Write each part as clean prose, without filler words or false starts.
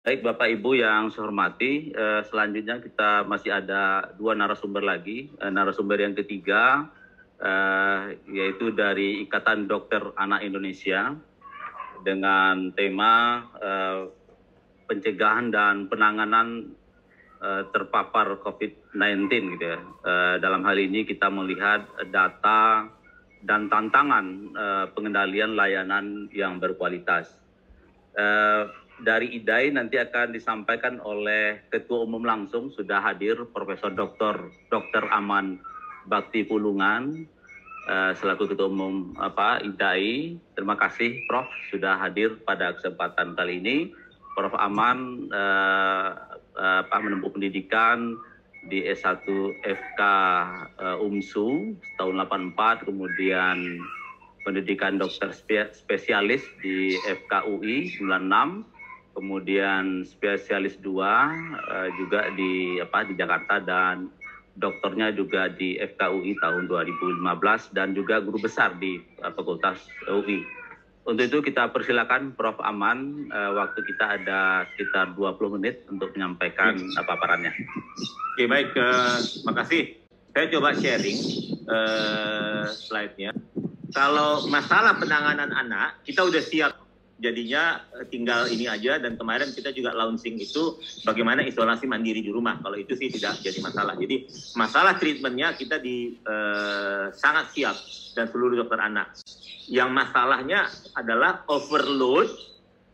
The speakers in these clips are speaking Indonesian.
Baik Bapak Ibu yang saya hormati, selanjutnya kita masih ada dua narasumber lagi. Narasumber yang ketiga yaitu dari Ikatan Dokter Anak Indonesia dengan tema pencegahan dan penanganan terpapar COVID-19 gitu ya. Dalam hal ini kita melihat data dan tantangan pengendalian layanan yang berkualitas. Dari IDAI nanti akan disampaikan oleh Ketua Umum langsung, sudah hadir Profesor Dr. Aman Bakti Pulungan selaku Ketua Umum IDAI. Terima kasih Prof sudah hadir pada kesempatan kali ini. Prof Aman menempuh pendidikan di S1 FK UMSU tahun 84, kemudian pendidikan dokter spesialis di FK UI 96, kemudian spesialis 2 juga di Jakarta, dan dokternya juga di FKUI tahun 2015 dan juga guru besar di Fakultas UI. Untuk itu kita persilakan Prof Aman, waktu kita ada sekitar 20 menit untuk menyampaikan paparannya. Oke, baik, makasih. Saya coba sharing slide-nya. Kalau masalah penanganan anak, kita udah siap. Jadinya tinggal ini aja, dan kemarin kita juga launching itu bagaimana isolasi mandiri di rumah. Kalau itu sih tidak jadi masalah. Jadi masalah treatmentnya kita sangat siap, dan seluruh dokter anak. Yang masalahnya adalah overload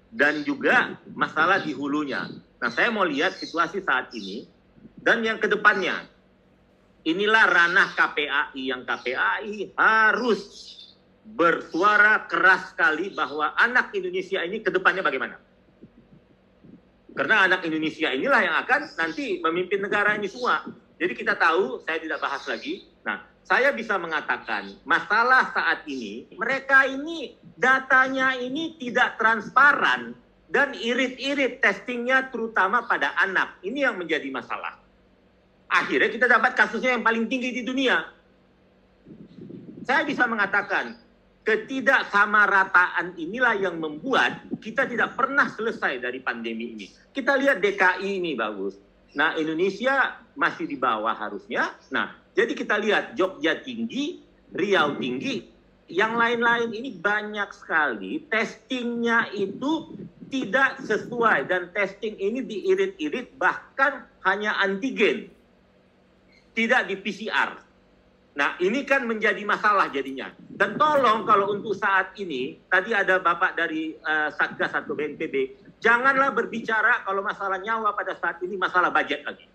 dan juga masalah di hulunya. Nah, saya mau lihat situasi saat ini dan yang kedepannya. Inilah ranah KPAI, yang KPAI harus bersuara keras sekali bahwa anak Indonesia ini ke depannya bagaimana. Karena anak Indonesia inilah yang akan nanti memimpin negara ini semua. Jadi kita tahu, saya tidak bahas lagi. Nah, saya bisa mengatakan masalah saat ini, mereka ini datanya ini tidak transparan dan irit-irit testingnya terutama pada anak. Ini yang menjadi masalah. Akhirnya kita dapat kasusnya yang paling tinggi di dunia. Saya bisa mengatakan, ketidaksamarataan inilah yang membuat kita tidak pernah selesai dari pandemi ini. Kita lihat DKI ini bagus. Nah, Indonesia masih di bawah harusnya. Nah, jadi kita lihat Jogja tinggi, Riau tinggi, yang lain-lain ini banyak sekali. Testingnya itu tidak sesuai, dan testing ini diirit-irit, bahkan hanya antigen, tidak di PCR. Nah, ini kan menjadi masalah jadinya. Dan tolong kalau untuk saat ini, tadi ada Bapak dari Satgas atau BNPB, janganlah berbicara kalau masalah nyawa pada saat ini masalah budget lagi.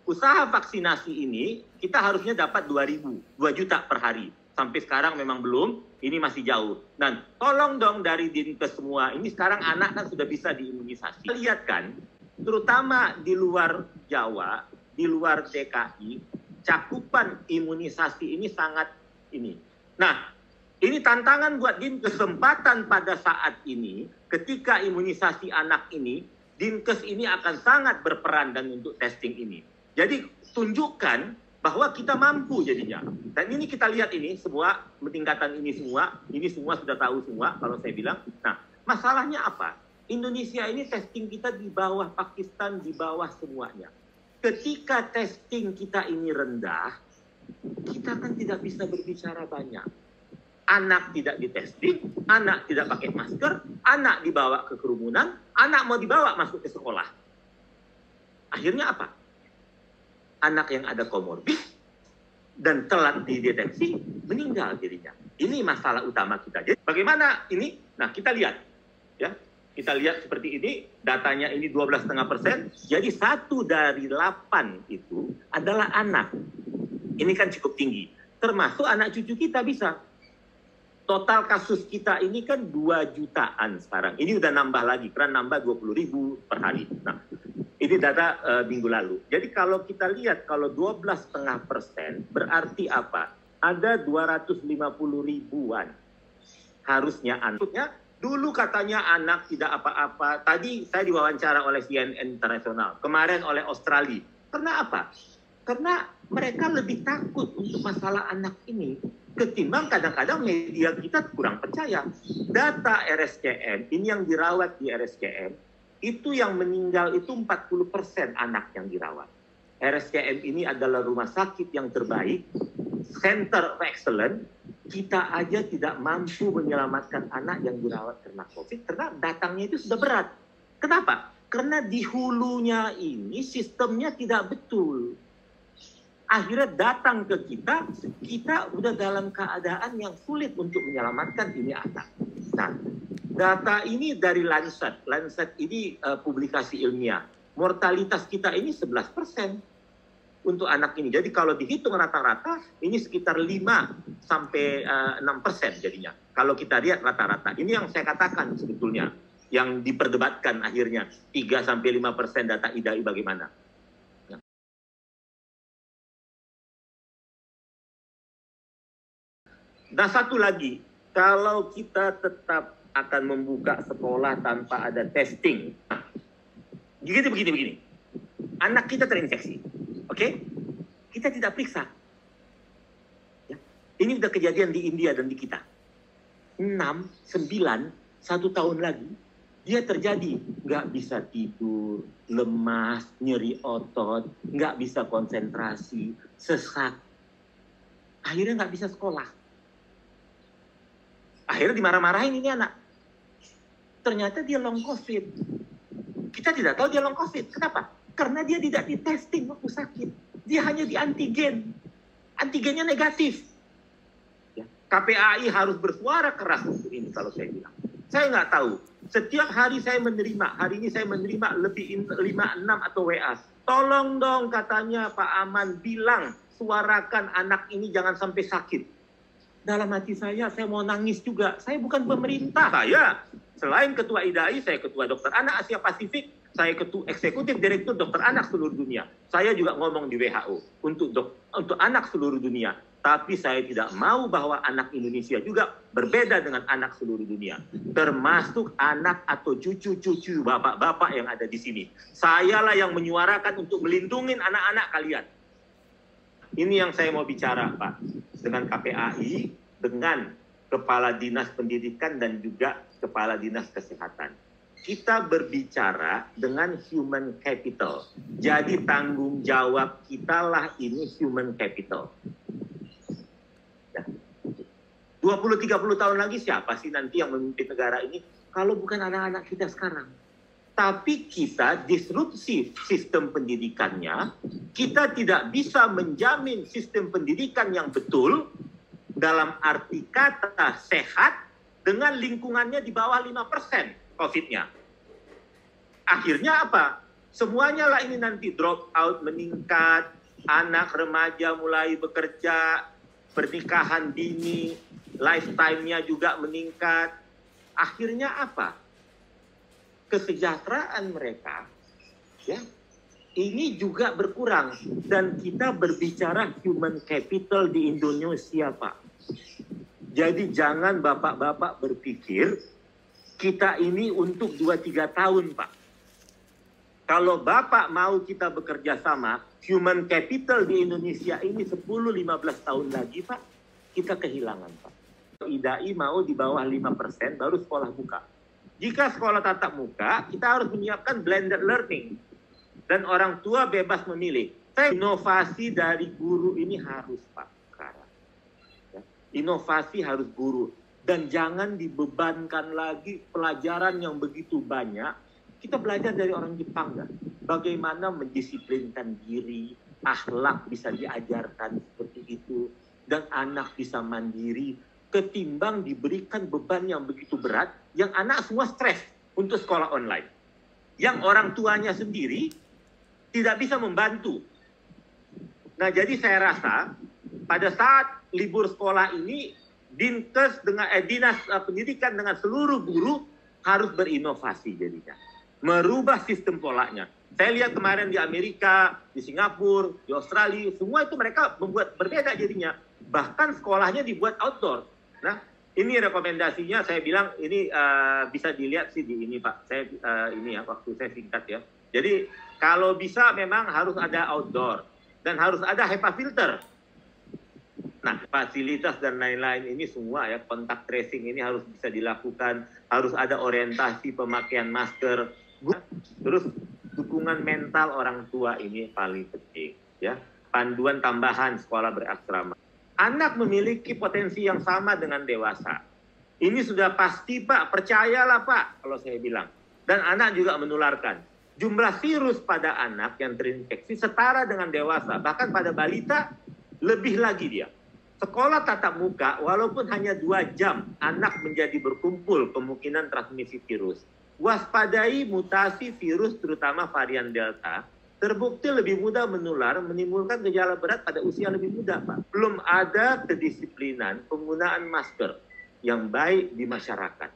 Usaha vaksinasi ini, kita harusnya dapat 2 juta per hari. Sampai sekarang memang belum, ini masih jauh. Dan tolong dong dari Dinkes semua, ini sekarang anak kan sudah bisa diimunisasi. Lihat kan, terutama di luar Jawa, di luar DKI, cakupan imunisasi ini sangat ini. Nah, ini tantangan buat Dinkes, kesempatan pada saat ini, ketika imunisasi anak ini, Dinkes ini akan sangat berperan dan untuk testing ini. Jadi, tunjukkan bahwa kita mampu jadinya. Dan ini kita lihat ini semua, tingkatan ini semua sudah tahu semua kalau saya bilang. Nah, masalahnya apa? Indonesia ini testing kita di bawah Pakistan, di bawah semuanya. Ketika testing kita ini rendah, kita kan tidak bisa berbicara banyak. Anak tidak ditesting, anak tidak pakai masker, anak dibawa ke kerumunan, anak mau dibawa masuk ke sekolah. Akhirnya apa? Anak yang ada komorbid dan telat dideteksi, meninggal jadinya. Ini masalah utama kita. Jadi bagaimana ini? Nah, kita lihat. Ya. Kita lihat seperti ini, datanya ini 12,5%, jadi 1 dari 8 itu adalah anak. Ini kan cukup tinggi. Termasuk anak cucu kita bisa. Total kasus kita ini kan 2 jutaan sekarang. Ini udah nambah lagi, karena nambah 20.000 per hari. Nah, ini data minggu lalu. Jadi kalau kita lihat, kalau 12,5%, berarti apa? Ada 250 ribuan. Harusnya anaknya. Dulu katanya anak tidak apa-apa. Tadi saya diwawancara oleh CNN Internasional. Kemarin oleh Australia. Karena apa? Karena mereka lebih takut untuk masalah anak ini. Ketimbang kadang-kadang media kita kurang percaya. Data RSCM, ini yang dirawat di RSCM, itu yang meninggal itu 40% anak yang dirawat. RSCM ini adalah rumah sakit yang terbaik, Center of Excellence. Kita aja tidak mampu menyelamatkan anak yang dirawat karena COVID, karena datangnya itu sudah berat. Kenapa? Karena di hulunya ini sistemnya tidak betul. Akhirnya datang ke kita, kita udah dalam keadaan yang sulit untuk menyelamatkan ini anak. Nah, data ini dari Lancet. Lancet ini publikasi ilmiah. Mortalitas kita ini 11% untuk anak ini. Jadi kalau dihitung rata-rata, ini sekitar 5 sampai 6% jadinya. Kalau kita lihat rata-rata. Ini yang saya katakan sebetulnya. Yang diperdebatkan akhirnya. 3 sampai 5% data IDAI bagaimana. Nah, satu lagi, kalau kita tetap akan membuka sekolah tanpa ada testing, begini. Anak kita terinfeksi, oke? Kita tidak periksa. Ya. Ini sudah kejadian di India dan di kita. 6, 9, 1 tahun lagi, dia terjadi. Nggak bisa tidur, lemas, nyeri otot, nggak bisa konsentrasi, sesak. Akhirnya nggak bisa sekolah. Akhirnya dimarah-marahin ini anak. Ternyata dia long COVID. Kita tidak tahu dia long COVID. Kenapa? Karena dia tidak di testing waktu sakit. Dia hanya di antigen. Antigennya negatif. Ya. KPAI harus bersuara keras untuk ini kalau saya bilang. Saya nggak tahu. Setiap hari saya menerima, hari ini saya menerima lebih 5, 6 atau WA. Tolong dong katanya Pak Aman bilang, suarakan anak ini jangan sampai sakit. Dalam hati saya mau nangis juga. Saya bukan pemerintah. Saya, selain ketua IDAI, saya ketua dokter anak Asia Pasifik, saya ketua eksekutif direktur dokter anak seluruh dunia. Saya juga ngomong di WHO untuk anak seluruh dunia. Tapi saya tidak mau bahwa anak Indonesia juga berbeda dengan anak seluruh dunia. Termasuk anak atau cucu-cucu bapak-bapak yang ada di sini. Sayalah yang menyuarakan untuk melindungi anak-anak kalian. Ini yang saya mau bicara, Pak. Dengan KPAI, dengan Kepala Dinas Pendidikan dan juga Kepala Dinas Kesehatan. Kita berbicara dengan human capital. Jadi tanggung jawab kita lah ini human capital. Ya. 20-30 tahun lagi siapa sih nanti yang memimpin negara ini? Kalau bukan anak-anak kita sekarang. Tapi kita disrupsi sistem pendidikannya, kita tidak bisa menjamin sistem pendidikan yang betul dalam arti kata sehat dengan lingkungannya di bawah 5% COVID-nya. Akhirnya apa? Semuanya lah ini nanti drop out meningkat, anak remaja mulai bekerja, pernikahan dini, lifetime-nya juga meningkat. Akhirnya apa? Kesejahteraan mereka ya ini juga berkurang dan kita berbicara human capital di Indonesia, Pak. Jadi jangan bapak-bapak berpikir kita ini untuk 2-3 tahun, Pak. Kalau Bapak mau kita bekerja sama, human capital di Indonesia ini 10-15 tahun lagi, Pak, kita kehilangan, Pak. IDAI mau di bawah 5% baru sekolah buka. Jika sekolah tatap muka, kita harus menyiapkan blended learning. Dan orang tua bebas memilih. Inovasi dari guru ini harus, Pak. Ya. Inovasi harus guru. Dan jangan dibebankan lagi pelajaran yang begitu banyak. Kita belajar dari orang Jepang. Ya. Bagaimana mendisiplinkan diri, akhlak bisa diajarkan seperti itu. Dan anak bisa mandiri. Ketimbang diberikan beban yang begitu berat, yang anak semua stres untuk sekolah online. Yang orang tuanya sendiri tidak bisa membantu. Nah, jadi saya rasa pada saat libur sekolah ini, Dinkes dengan Dinas Pendidikan dengan seluruh guru harus berinovasi jadinya. Merubah sistem polanya. Saya lihat kemarin di Amerika, di Singapura, di Australia, semua itu mereka membuat berbeda jadinya. Bahkan sekolahnya dibuat outdoor. Nah, ini rekomendasinya saya bilang ini bisa dilihat sih di ini Pak. Saya ini ya waktu saya singkat ya. Jadi kalau bisa memang harus ada outdoor dan harus ada HEPA filter. Nah, fasilitas dan lain-lain ini semua ya, kontak tracing ini harus bisa dilakukan, harus ada orientasi pemakaian masker. Terus dukungan mental orang tua ini paling penting, ya. Panduan tambahan sekolah berasrama. Anak memiliki potensi yang sama dengan dewasa. Ini sudah pasti, Pak. Percayalah, Pak, kalau saya bilang. Dan anak juga menularkan. Jumlah virus pada anak yang terinfeksi setara dengan dewasa. Bahkan pada balita, lebih lagi dia. Sekolah tatap muka, walaupun hanya 2 jam, anak menjadi berkumpul kemungkinan transmisi virus. Waspadai mutasi virus, terutama varian Delta, terbukti lebih mudah menular, menimbulkan gejala berat pada usia lebih muda, Pak. Belum ada kedisiplinan penggunaan masker yang baik di masyarakat.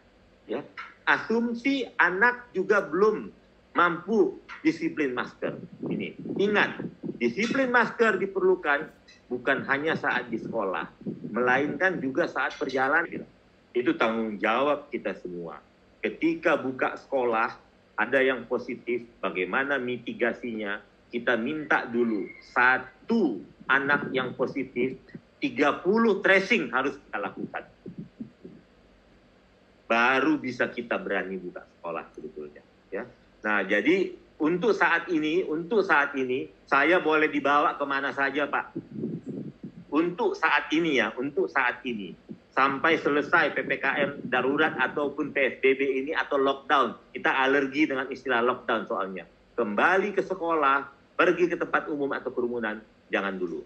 Ya. Asumsi anak juga belum mampu disiplin masker. Ini, ingat, disiplin masker diperlukan bukan hanya saat di sekolah, melainkan juga saat perjalanan. Itu tanggung jawab kita semua. Ketika buka sekolah, ada yang positif, bagaimana mitigasinya? Kita minta dulu 1 anak yang positif, 30 tracing harus kita lakukan. Baru bisa kita berani buka sekolah sebetulnya. Ya. Nah, jadi untuk saat ini, saya boleh dibawa kemana saja, Pak. Untuk saat ini ya, untuk saat ini. Sampai selesai PPKM darurat ataupun PSBB ini atau lockdown. Kita alergi dengan istilah lockdown soalnya. Kembali ke sekolah, pergi ke tempat umum atau kerumunan, jangan dulu.